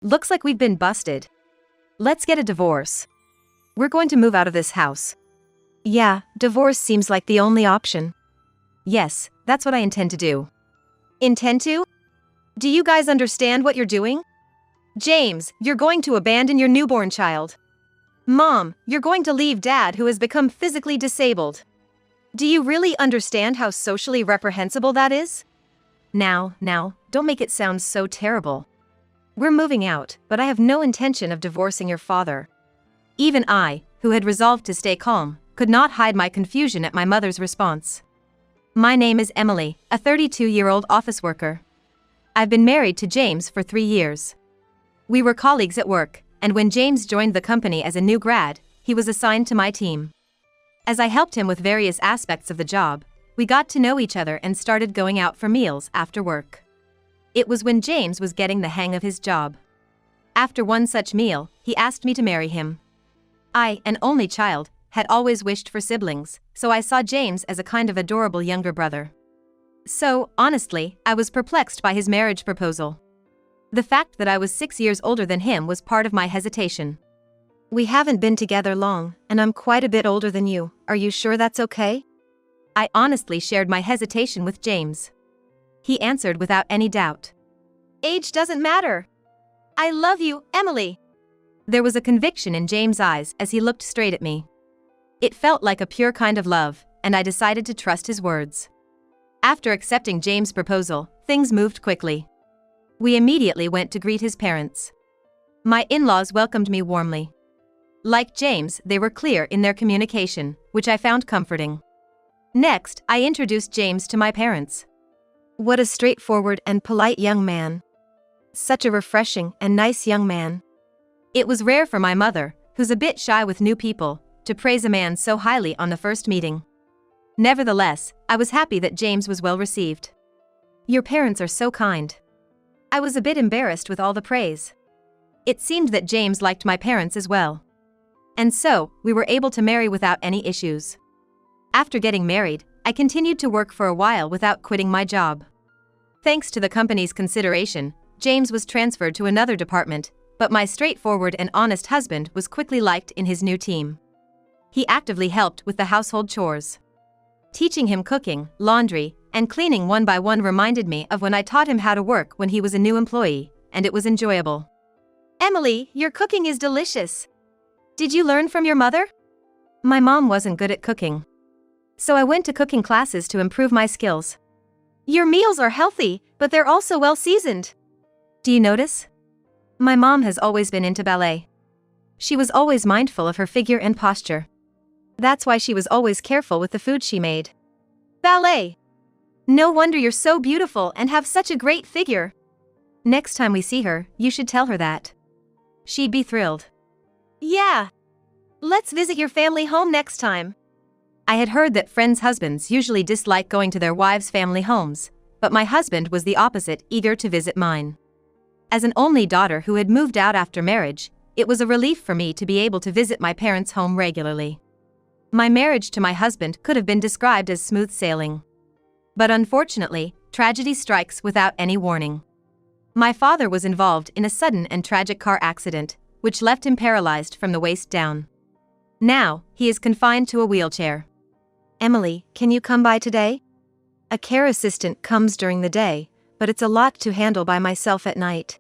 Looks like we've been busted. Let's get a divorce. We're going to move out of this house. Yeah, divorce seems like the only option. Yes, that's what I intend to do. Intend to? Do you guys understand what you're doing? James, you're going to abandon your newborn child. Mom, you're going to leave Dad who has become physically disabled. Do you really understand how socially reprehensible that is? Now, don't make it sound so terrible. We're moving out, but I have no intention of divorcing your father. Even I, who had resolved to stay calm, could not hide my confusion at my mother's response. My name is Emily, a 32-year-old office worker. I've been married to James for 3 years. We were colleagues at work, and when James joined the company as a new grad, he was assigned to my team. As I helped him with various aspects of the job, we got to know each other and started going out for meals after work. It was when James was getting the hang of his job. After one such meal, he asked me to marry him. I, an only child, had always wished for siblings, so I saw James as a kind of adorable younger brother. So, honestly, I was perplexed by his marriage proposal. The fact that I was 6 years older than him was part of my hesitation. We haven't been together long, and I'm quite a bit older than you. Are you sure that's okay? I honestly shared my hesitation with James. He answered without any doubt. Age doesn't matter. I love you, Emily. There was a conviction in James' eyes as he looked straight at me. It felt like a pure kind of love, and I decided to trust his words. After accepting James' proposal, things moved quickly. We immediately went to greet his parents. My in-laws welcomed me warmly. Like James, they were clear in their communication, which I found comforting. Next, I introduced James to my parents. What a straightforward and polite young man. Such a refreshing and nice young man. It was rare for my mother, who's a bit shy with new people, to praise a man so highly on the first meeting. Nevertheless, I was happy that James was well received. Your parents are so kind. I was a bit embarrassed with all the praise. It seemed that James liked my parents as well. And so, we were able to marry without any issues. After getting married, I continued to work for a while without quitting my job. Thanks to the company's consideration, James was transferred to another department, but my straightforward and honest husband was quickly liked in his new team. He actively helped with the household chores. Teaching him cooking, laundry, and cleaning one by one reminded me of when I taught him how to work when he was a new employee, and it was enjoyable. Emily, your cooking is delicious. Did you learn from your mother? My mom wasn't good at cooking. So I went to cooking classes to improve my skills. Your meals are healthy, but they're also well seasoned. Do you notice? My mom has always been into ballet. She was always mindful of her figure and posture. That's why she was always careful with the food she made. Ballet. No wonder you're so beautiful and have such a great figure. Next time we see her, you should tell her that. She'd be thrilled. Yeah. Let's visit your family home next time. I had heard that friends' husbands usually dislike going to their wives' family homes, but my husband was the opposite, eager to visit mine. As an only daughter who had moved out after marriage, it was a relief for me to be able to visit my parents' home regularly. My marriage to my husband could have been described as smooth sailing. But unfortunately, tragedy strikes without any warning. My father was involved in a sudden and tragic car accident, which left him paralyzed from the waist down. Now, he is confined to a wheelchair. Emily, can you come by today? A care assistant comes during the day, but it's a lot to handle by myself at night.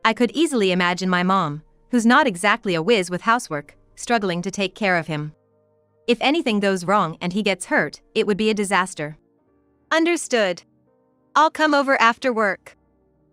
I could easily imagine my mom, who's not exactly a whiz with housework, struggling to take care of him. If anything goes wrong and he gets hurt, it would be a disaster. Understood. I'll come over after work.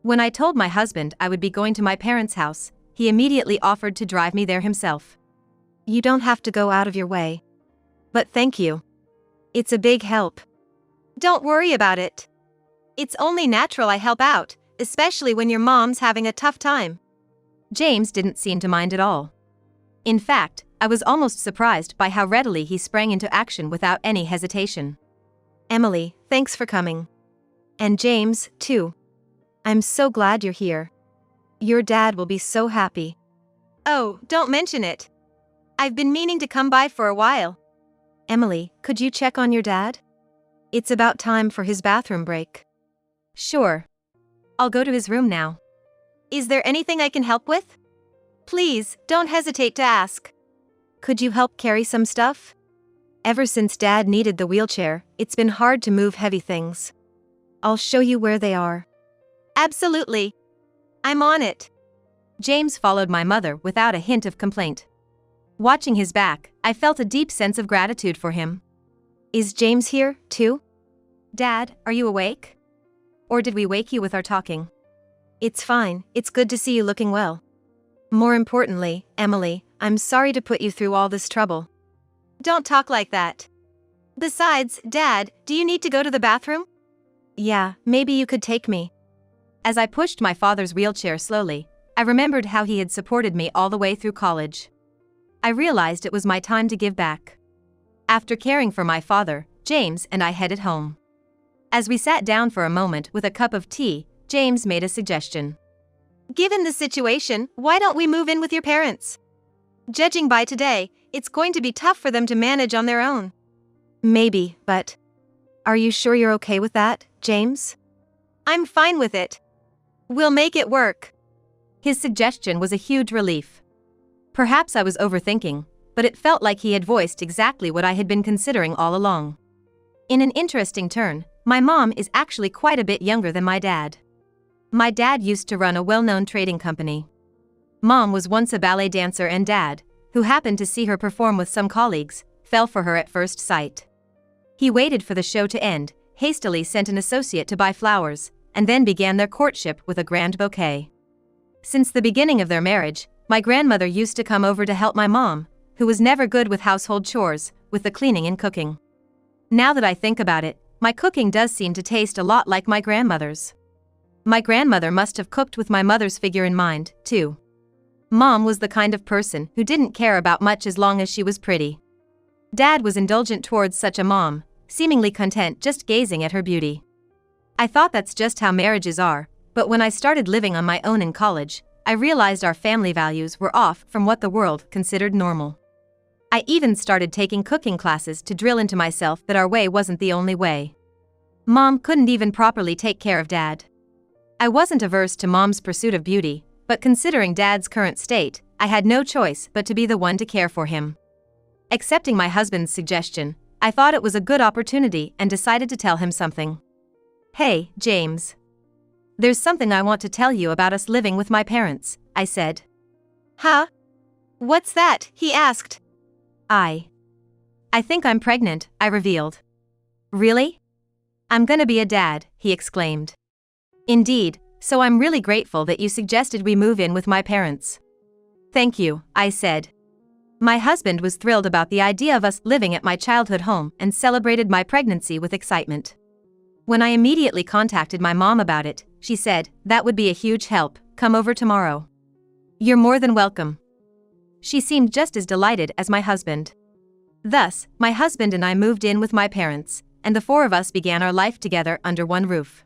When I told my husband I would be going to my parents' house, he immediately offered to drive me there himself. You don't have to go out of your way. But thank you. It's a big help. Don't worry about it. It's only natural I help out, especially when your mom's having a tough time. James didn't seem to mind at all. In fact, I was almost surprised by how readily he sprang into action without any hesitation. Emily, thanks for coming. And James, too. I'm so glad you're here. Your dad will be so happy. Oh, don't mention it. I've been meaning to come by for a while. Emily, could you check on your dad? It's about time for his bathroom break. Sure. I'll go to his room now. Is there anything I can help with? Please, don't hesitate to ask. Could you help carry some stuff? Ever since Dad needed the wheelchair, it's been hard to move heavy things. I'll show you where they are. Absolutely. I'm on it. James followed my mother without a hint of complaint. Watching his back, I felt a deep sense of gratitude for him. Is James here, too? Dad, are you awake? Or did we wake you with our talking? It's fine, it's good to see you looking well. More importantly, Emily, I'm sorry to put you through all this trouble. Don't talk like that. Besides, Dad, do you need to go to the bathroom? Yeah, maybe you could take me. As I pushed my father's wheelchair slowly, I remembered how he had supported me all the way through college. I realized it was my time to give back. After caring for my father, James and I headed home. As we sat down for a moment with a cup of tea, James made a suggestion. Given the situation, why don't we move in with your parents? Judging by today, it's going to be tough for them to manage on their own. Maybe, but... Are you sure you're okay with that, James? I'm fine with it. We'll make it work. His suggestion was a huge relief. Perhaps I was overthinking, but it felt like he had voiced exactly what I had been considering all along. In an interesting turn, my mom is actually quite a bit younger than my dad. My dad used to run a well-known trading company. Mom was once a ballet dancer, and Dad, who happened to see her perform with some colleagues, fell for her at first sight. He waited for the show to end, hastily sent an associate to buy flowers, and then began their courtship with a grand bouquet. Since the beginning of their marriage, my grandmother used to come over to help my mom, who was never good with household chores, with the cleaning and cooking. Now that I think about it, my cooking does seem to taste a lot like my grandmother's. My grandmother must have cooked with my mother's figure in mind, too. Mom was the kind of person who didn't care about much as long as she was pretty. Dad was indulgent towards such a mom, seemingly content just gazing at her beauty. I thought that's just how marriages are, but when I started living on my own in college, I realized our family values were off from what the world considered normal. I even started taking cooking classes to drill into myself that our way wasn't the only way. Mom couldn't even properly take care of Dad. I wasn't averse to Mom's pursuit of beauty, but considering Dad's current state, I had no choice but to be the one to care for him. Accepting my husband's suggestion, I thought it was a good opportunity and decided to tell him something. Hey, James. There's something I want to tell you about us living with my parents, I said. Huh? What's that? He asked. I think I'm pregnant, I revealed. Really? I'm gonna be a dad, he exclaimed. Indeed, so I'm really grateful that you suggested we move in with my parents. Thank you, I said. My husband was thrilled about the idea of us living at my childhood home and celebrated my pregnancy with excitement. When I immediately contacted my mom about it, she said, "That would be a huge help, come over tomorrow." "You're more than welcome." She seemed just as delighted as my husband. Thus, my husband and I moved in with my parents, and the four of us began our life together under one roof.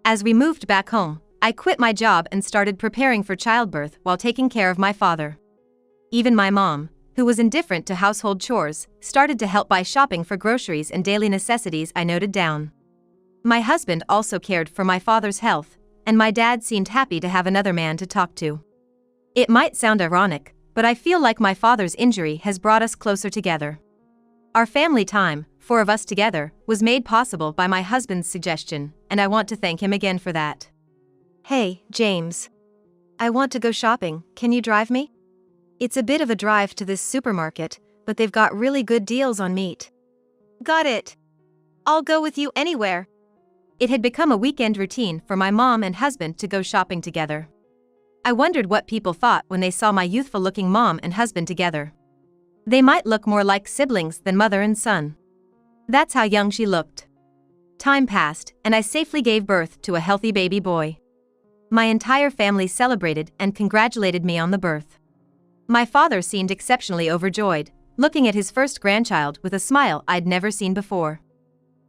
As we moved back home, I quit my job and started preparing for childbirth while taking care of my father. Even my mom, who was indifferent to household chores, started to help buy shopping for groceries and daily necessities I noted down. My husband also cared for my father's health, and my dad seemed happy to have another man to talk to. It might sound ironic, but I feel like my father's injury has brought us closer together. Our family time, 4 of us together, was made possible by my husband's suggestion, and I want to thank him again for that. Hey, James. I want to go shopping, can you drive me? It's a bit of a drive to this supermarket, but they've got really good deals on meat. Got it. I'll go with you anywhere. It had become a weekend routine for my mom and husband to go shopping together. I wondered what people thought when they saw my youthful-looking mom and husband together. They might look more like siblings than mother and son. That's how young she looked. Time passed, and I safely gave birth to a healthy baby boy. My entire family celebrated and congratulated me on the birth. My father seemed exceptionally overjoyed, looking at his first grandchild with a smile I'd never seen before.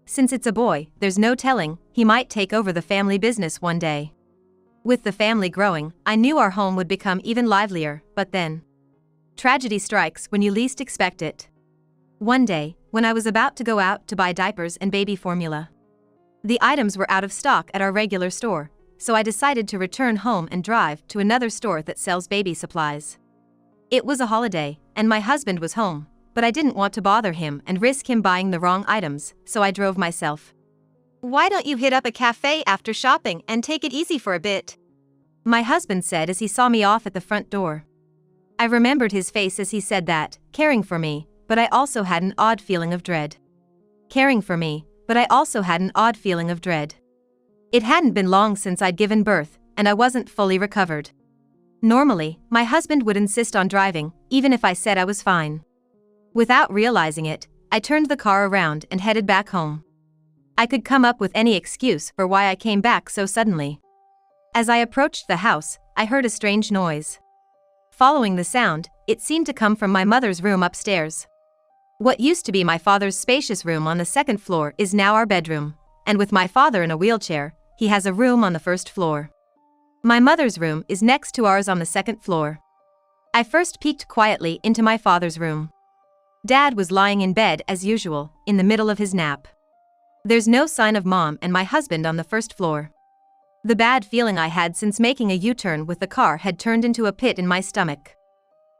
Since it's a boy, there's no telling, he might take over the family business one day. With the family growing, I knew our home would become even livelier, but then tragedy strikes when you least expect it. One day, when I was about to go out to buy diapers and baby formula, the items were out of stock at our regular store, so I decided to return home and drive to another store that sells baby supplies. It was a holiday, and my husband was home, but I didn't want to bother him and risk him buying the wrong items, so I drove myself. Why don't you hit up a cafe after shopping and take it easy for a bit? My husband said as he saw me off at the front door. I remembered his face as he said that, caring for me, but I also had an odd feeling of dread. Caring for me, but I also had an odd feeling of dread. It hadn't been long since I'd given birth, and I wasn't fully recovered. Normally, my husband would insist on driving, even if I said I was fine. Without realizing it, I turned the car around and headed back home. I could come up with any excuse for why I came back so suddenly. As I approached the house, I heard a strange noise. Following the sound, it seemed to come from my mother's room upstairs. What used to be my father's spacious room on the second floor is now our bedroom, and with my father in a wheelchair, he has a room on the first floor. My mother's room is next to ours on the second floor. I first peeked quietly into my father's room. Dad was lying in bed as usual, in the middle of his nap. There's no sign of Mom and my husband on the first floor. The bad feeling I had since making a U-turn with the car had turned into a pit in my stomach.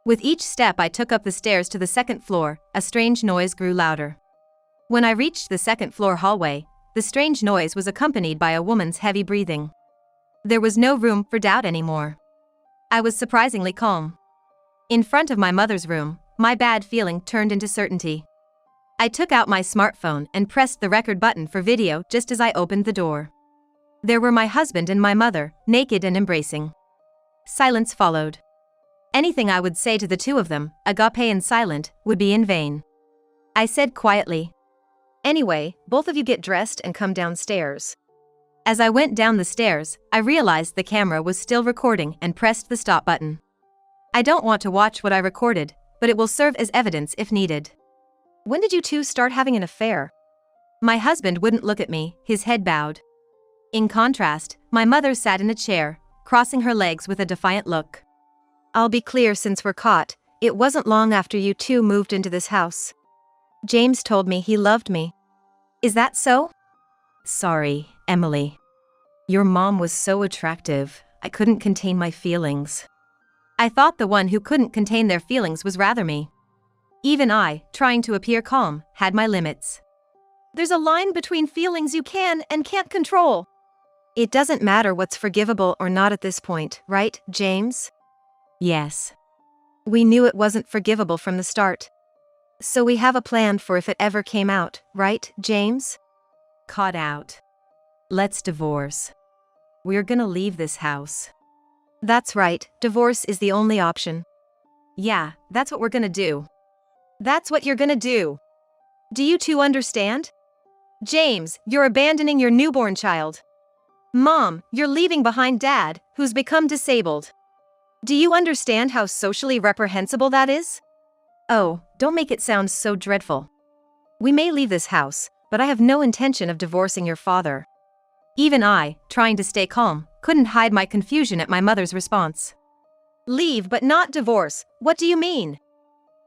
With each step I took up the stairs to the second floor, a strange noise grew louder. When I reached the second floor hallway, the strange noise was accompanied by a woman's heavy breathing. There was no room for doubt anymore. I was surprisingly calm. In front of my mother's room, my bad feeling turned into certainty. I took out my smartphone and pressed the record button for video just as I opened the door. There were my husband and my mother, naked and embracing. Silence followed. Anything I would say to the two of them, agape and silent, would be in vain. I said quietly, "Anyway, both of you get dressed and come downstairs." As I went down the stairs, I realized the camera was still recording and pressed the stop button. I don't want to watch what I recorded, but it will serve as evidence if needed. When did you two start having an affair? My husband wouldn't look at me, his head bowed. In contrast, my mother sat in a chair, crossing her legs with a defiant look. I'll be clear since we're caught, it wasn't long after you two moved into this house. James told me he loved me. Is that so? Sorry, Emily. Your mom was so attractive, I couldn't contain my feelings. I thought the one who couldn't contain their feelings was rather me. Even I, trying to appear calm, had my limits. There's a line between feelings you can and can't control. It doesn't matter what's forgivable or not at this point, right, James? Yes. We knew it wasn't forgivable from the start. So we have a plan for if it ever came out, right, James? Caught out. Let's divorce. We're gonna leave this house. That's right, divorce is the only option. Yeah, that's what we're gonna do. That's what you're gonna do. Do you two understand? James, you're abandoning your newborn child. Mom, you're leaving behind Dad, who's become disabled. Do you understand how socially reprehensible that is? Oh, don't make it sound so dreadful. We may leave this house, but I have no intention of divorcing your father. Even I, trying to stay calm, couldn't hide my confusion at my mother's response. Leave but not divorce, what do you mean?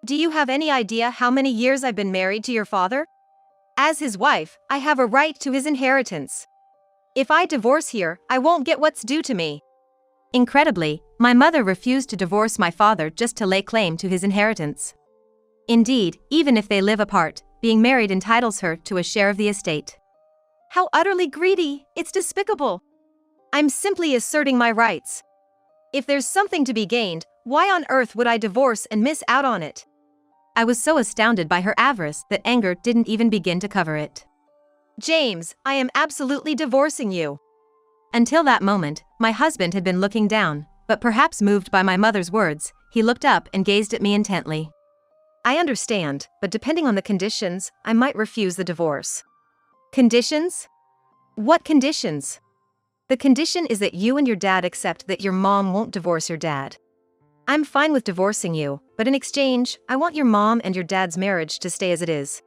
Do you have any idea how many years I've been married to your father? As his wife, I have a right to his inheritance. If I divorce here, I won't get what's due to me. Incredibly, my mother refused to divorce my father just to lay claim to his inheritance. Indeed, even if they live apart, being married entitles her to a share of the estate. How utterly greedy, it's despicable. I'm simply asserting my rights. If there's something to be gained, why on earth would I divorce and miss out on it? I was so astounded by her avarice that anger didn't even begin to cover it. James, I am absolutely divorcing you. Until that moment, my husband had been looking down, but perhaps moved by my mother's words, he looked up and gazed at me intently. I understand, but depending on the conditions, I might refuse the divorce. Conditions? What conditions? The condition is that you and your dad accept that your mom won't divorce your dad. I'm fine with divorcing you, but in exchange, I want your mom and your dad's marriage to stay as it is.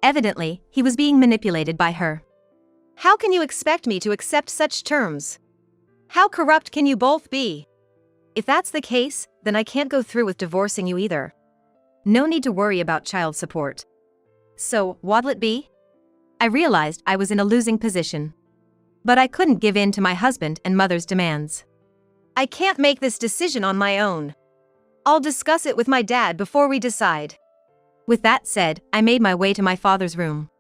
Evidently, he was being manipulated by her. How can you expect me to accept such terms? How corrupt can you both be? If that's the case, then I can't go through with divorcing you either. No need to worry about child support. So, what'll it be? I realized I was in a losing position. But I couldn't give in to my husband and mother's demands. I can't make this decision on my own. I'll discuss it with my dad before we decide. With that said, I made my way to my father's room.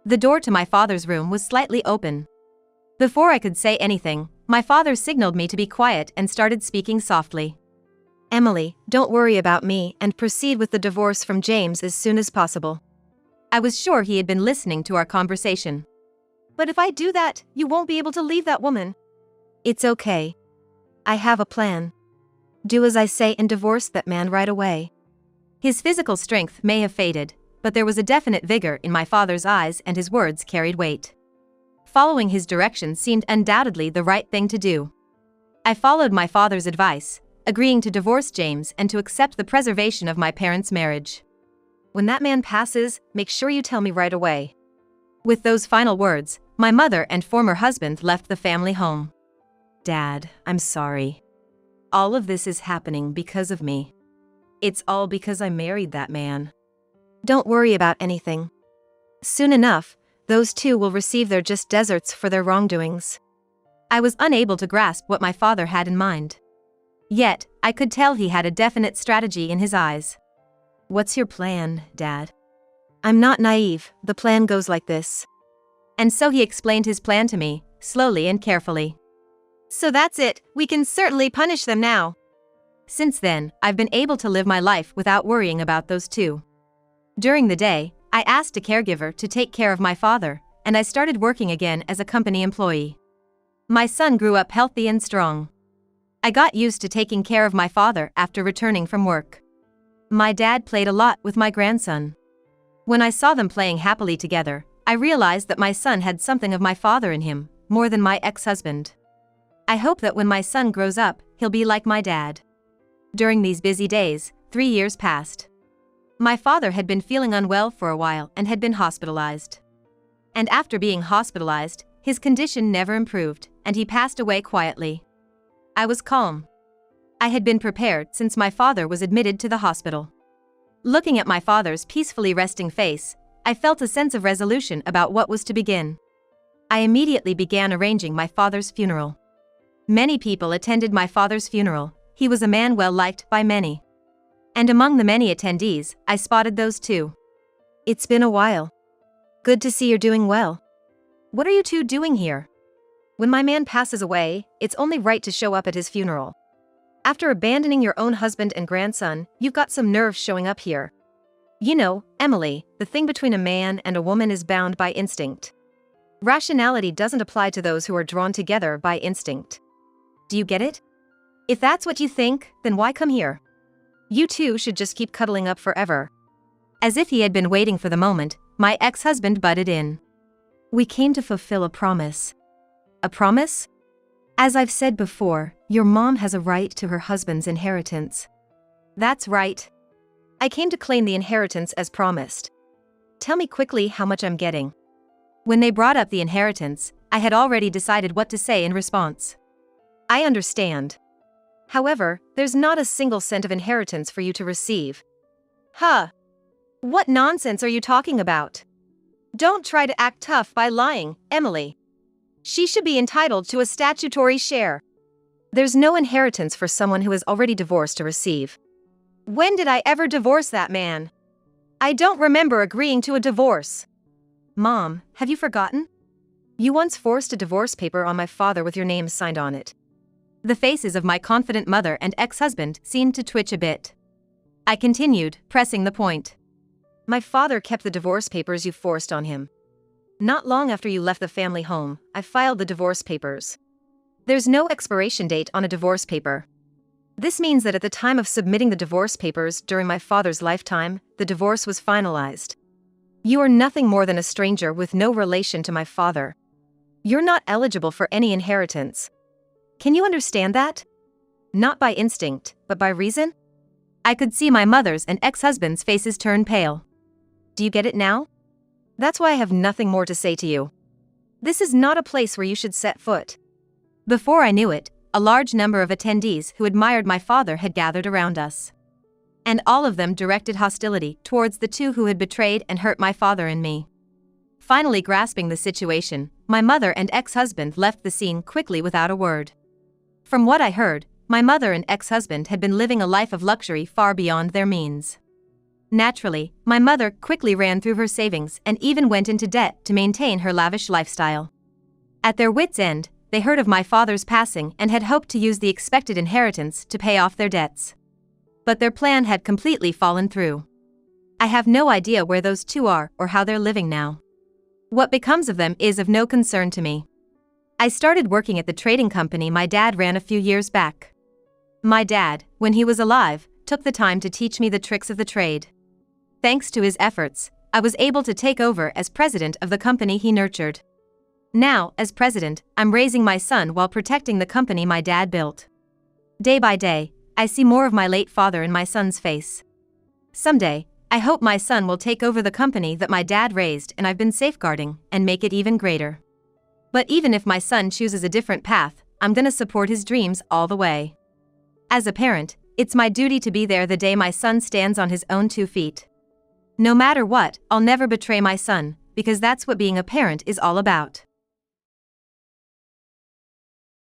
The door to my father's room was slightly open. Before I could say anything, my father signaled me to be quiet and started speaking softly. Emily, don't worry about me and proceed with the divorce from James as soon as possible. I was sure he had been listening to our conversation. But if I do that, you won't be able to leave that woman. It's okay. I have a plan. Do as I say and divorce that man right away. His physical strength may have faded, but there was a definite vigor in my father's eyes and his words carried weight. Following his directions seemed undoubtedly the right thing to do. I followed my father's advice, agreeing to divorce James and to accept the preservation of my parents' marriage. When that man passes, make sure you tell me right away. With those final words, my mother and former husband left the family home. Dad, I'm sorry. All of this is happening because of me. It's all because I married that man. Don't worry about anything. Soon enough, those two will receive their just deserts for their wrongdoings. I was unable to grasp what my father had in mind. Yet, I could tell he had a definite strategy in his eyes. What's your plan, Dad? I'm not naive, the plan goes like this. And so he explained his plan to me, slowly and carefully. So that's it, we can certainly punish them now. Since then, I've been able to live my life without worrying about those two. During the day, I asked a caregiver to take care of my father, and I started working again as a company employee. My son grew up healthy and strong. I got used to taking care of my father after returning from work. My dad played a lot with my grandson. When I saw them playing happily together, I realized that my son had something of my father in him, more than my ex-husband. I hope that when my son grows up, he'll be like my dad. During these busy days, 3 years passed. My father had been feeling unwell for a while and had been hospitalized. And after being hospitalized, his condition never improved, and he passed away quietly. I was calm. I had been prepared since my father was admitted to the hospital. Looking at my father's peacefully resting face, I felt a sense of resolution about what was to begin. I immediately began arranging my father's funeral. Many people attended my father's funeral. He was a man well liked by many. And among the many attendees, I spotted those two. It's been a while. Good to see you're doing well. What are you two doing here? When my man passes away, it's only right to show up at his funeral. After abandoning your own husband and grandson, you've got some nerve showing up here. You know, Emily, the thing between a man and a woman is bound by instinct. Rationality doesn't apply to those who are drawn together by instinct. Do you get it? If that's what you think, then why come here? You two should just keep cuddling up forever. As if he had been waiting for the moment, my ex-husband butted in. We came to fulfill a promise. A promise? As I've said before, your mom has a right to her husband's inheritance. That's right. I came to claim the inheritance as promised. Tell me quickly how much I'm getting. When they brought up the inheritance, I had already decided what to say in response. I understand. However, there's not a single cent of inheritance for you to receive. Huh? What nonsense are you talking about? Don't try to act tough by lying, Emily. She should be entitled to a statutory share. There's no inheritance for someone who is already divorced to receive. When did I ever divorce that man? I don't remember agreeing to a divorce. Mom, have you forgotten? You once forced a divorce paper on my father with your name signed on it. The faces of my confident mother and ex-husband seemed to twitch a bit. I continued, pressing the point. My father kept the divorce papers you forced on him. Not long after you left the family home, I filed the divorce papers. There's no expiration date on a divorce paper. This means that at the time of submitting the divorce papers during my father's lifetime, the divorce was finalized. You are nothing more than a stranger with no relation to my father. You're not eligible for any inheritance. Can you understand that? Not by instinct, but by reason? I could see my mother's and ex-husband's faces turn pale. Do you get it now? That's why I have nothing more to say to you. This is not a place where you should set foot. Before I knew it, a large number of attendees who admired my father had gathered around us. And all of them directed hostility towards the two who had betrayed and hurt my father and me. finally grasping the situation, my mother and ex-husband left the scene quickly without a word. From what I heard, my mother and ex-husband had been living a life of luxury far beyond their means. Naturally, my mother quickly ran through her savings and even went into debt to maintain her lavish lifestyle. At their wits' end, they heard of my father's passing and had hoped to use the expected inheritance to pay off their debts. But their plan had completely fallen through. I have no idea where those two are or how they're living now. What becomes of them is of no concern to me. I started working at the trading company my dad ran a few years back. My dad, when he was alive, took the time to teach me the tricks of the trade. Thanks to his efforts, I was able to take over as president of the company he nurtured. Now, as president, I'm raising my son while protecting the company my dad built. Day by day, I see more of my late father in my son's face. Someday, I hope my son will take over the company that my dad raised and I've been safeguarding and make it even greater. But even if my son chooses a different path, I'm gonna support his dreams all the way. As a parent, it's my duty to be there the day my son stands on his own 2 feet. No matter what, I'll never betray my son, because that's what being a parent is all about.